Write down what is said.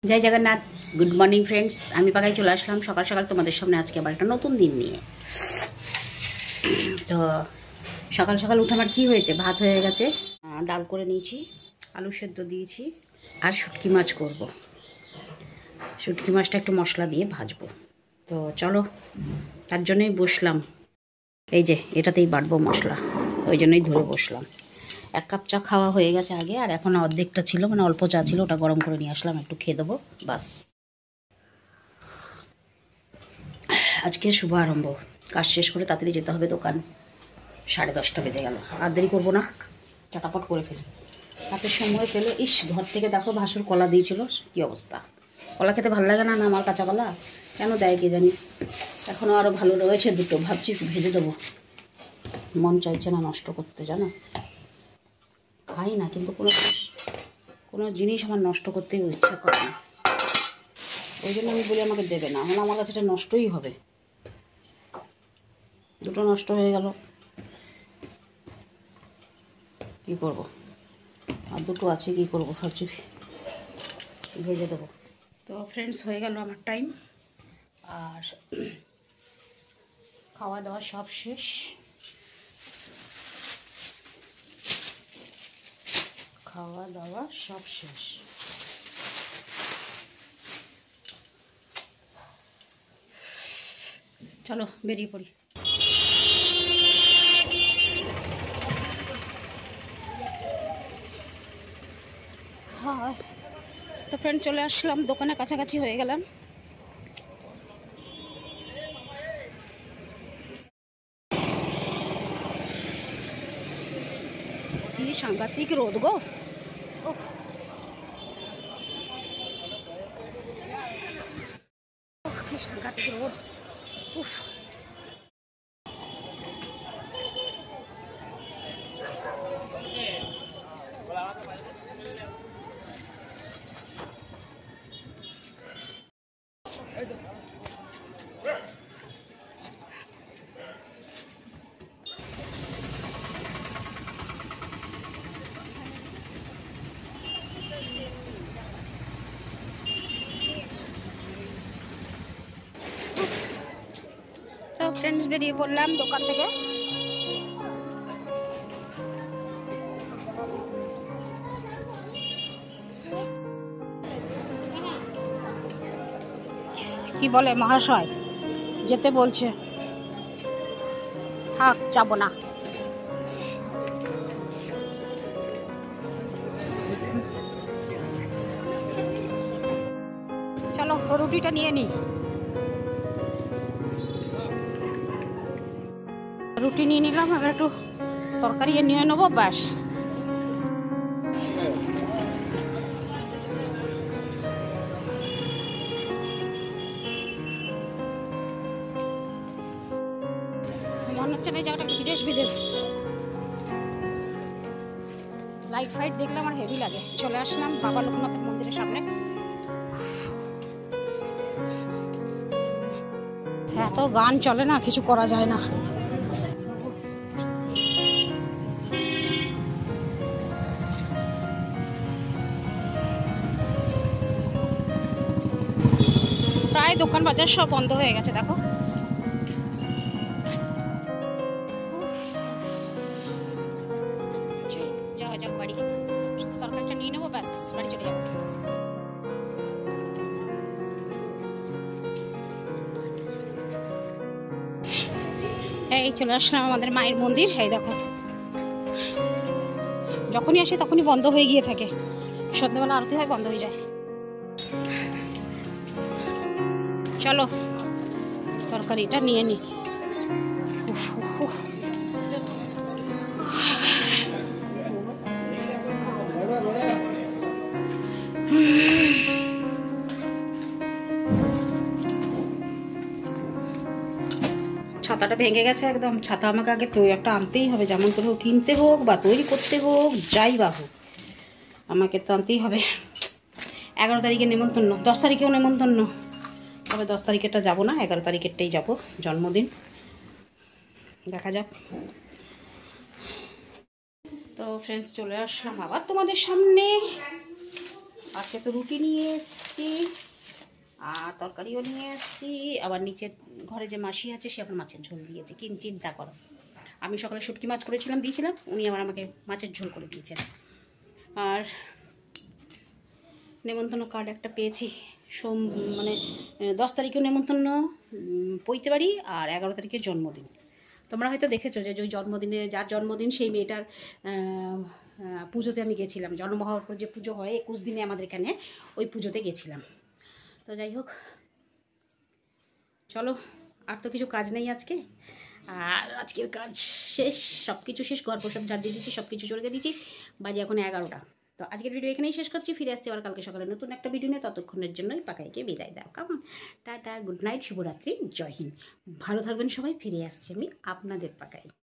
জয় Jagannath. Good morning friends, আমি পাকাই চলে আসলাম সকাল সকাল তোমাদের সামনে আজকে আবার একটা নতুন দিন নিয়ে। তো সকাল সকাল উঠে আমার কী হয়েছে, ভাত হয়ে গেছে, ডাল করে নিয়েছি, আলু সেদ্ধ দিয়েছি, আর শুটকি মাছ করব। শুটকি মাছটা একটু মশলা দিয়ে ভাজবো। তো চলো, তার জন্যই বসলাম। এই যে এটাতেই বাটবো মশলা, ওই জন্যই ধরে বসলাম। 1 কাপ চা খাওয়া হয়ে গেছে আগে, আর এখন অর্ধেকটা ছিল, মানে অল্প চা ছিল, ওটা গরম করে নিয়ে আসলাম, একটু খেয়ে দেবো বাস। আজকে শুভ আরম্ভ, কাজ শেষ করে তাড়াতাড়ি যেতে হবে দোকান। 10:30 বেজে গেল, আর দেরি করবো না, চটাপট করে ফেলি। হাতের সময় পেলো। ইস, ঘর থেকে দেখো ভাসুর কলা দিয়েছিল, কী অবস্থা। কলা খেতে ভালো লাগে না, না আমার কাঁচা কলা কেন দেয় কে জানি। এখনও আরও ভালো রয়েছে দুটো, ভাবছি ভেজে দেবো। মন চাইছে না নষ্ট করতে, জানো। খাই না, কিন্তু কোনো জিনিস আমার নষ্ট করতেই ইচ্ছা করে না। ওই জন্য আমি বলি আমাকে দেবে না, মানে আমার কাছে এটা নষ্টই হবে। দুটো নষ্ট হয়ে গেল, কী করব। আর দুটো আছে, কী করব, ভাবছি ভেজে দেবো। তো ফ্রেন্ডস, হয়ে গেল আমার টাইম, আর খাওয়া দাওয়া সব শেষ। খাওয়া দাওয়া সব শেষ। চলো বেরিয়ে পড়ি। হ্যাঁ, তো ফ্রেন্ড চলে আসলাম দোকানে, কাছাকাছি হয়ে গেলাম। কি সাংঘাতিক রোদ গো। কি সাংঘাতিক রোদ। উফ, তো ফ্রেন্ডস বেরিয়ে পড়লাম দোকান থেকে। কি বলে মহাশয়, যেতে বলছে, থাক যাবো না। চলো রুটিটা নিয়ে নিই। রুটি নিয়ে নিলাম, আবার একটু তরকারি নিয়ে নেবো, ব্যাস। মনে হচ্ছে না এই জায়গাটা একটু বিদেশ বিদেশ। লাইট ফাইট দেখলে আমার হেভি লাগে। চলে আসলাম বাবা লোকনাথের মন্দিরের সামনে। এত গান চলে না, কিছু করা যায় না। প্রায় দোকান বাজার সব বন্ধ হয়ে গেছে, দেখো। যাওয়া যাক বাড়ি, শুধু তরকারিটা নিয়ে নেবো, ব্যাস বাড়ি চলে যাবো। এই চলে আসলাম আমাদের মায়ের মন্দির। এই দেখো, যখনই আসি তখনই বন্ধ হয়ে গিয়ে থাকে, সন্ধ্যাবেলা আরতি হয় বন্ধ হয়ে যায়। চলো তরকারিটা নিয়ে নি। ছাতাটা ভেঙে গেছে একদম। ছাতা আমাকে আগে তো একটা আনতেই হবে, যেমন করে হোক, কিনতে হোক বা তৈরি করতে হোক, যাই বা হোক, আমাকে তো আনতেই হবে। 11 তারিখে নেমন্তন্ন, 10 তারিখেও নেমন্তন্ন, তবে 10 তারিখেরটা যাবো না, 11 তারিখেরটাই যাবো, জন্মদিন, দেখা যাক। তো ফ্রেন্ডস চলে আসলাম আবার তোমাদের সামনে। আজকে তো রুটি নিয়ে এসছি আর তরকারিও নিয়ে এসছি, আবার নিচের ঘরে যে মাসি আছে সে আবার মাছের ঝোল দিয়েছে। কি চিন্তা করো, আমি সকালে শুটকি মাছ করেছিলাম দিয়েছিলাম, উনি আবার আমাকে মাছের ঝোল করে দিয়েছেন। আর নেমন্তন্ন কার্ড একটা পেয়েছি, মানে 10 তারিখেও নেমন্তন্ন পইতে পারি, আর 11 তারিখে জন্মদিন। তোমরা হয়তো দেখেছো যে ওই জন্মদিনে, যার জন্মদিন সেই মেয়েটার পুজোতে আমি গেছিলাম। জন্ম হওয়ার পর যে পুজো হয় 21 দিনে আমাদের এখানে, ওই পুজোতে গেছিলাম। তো যাই হোক, চলো, আর তো কিছু কাজ নেই আজকে। আর আজকের কাজ শেষ, সব কিছু শেষ, গল্প সব ঝাড় দিয়ে দিচ্ছি, সব কিছু চলে দিচ্ছি। বাজে এখন 11টা। তো আজকের ভিডিও এখানেই শেষ করছি, ফিরে আসছি আবার কালকে সকালে নতুন একটা ভিডিও নিয়ে। ততক্ষণের জন্যই পাকাইকে বিদায় দাও, কেমন? টাটা, গুড নাইট, শুভরাত্রি, জয় হিন্দ। ভালো থাকবেন সবাই, ফিরে আসছি আমি আপনাদের পাকাই।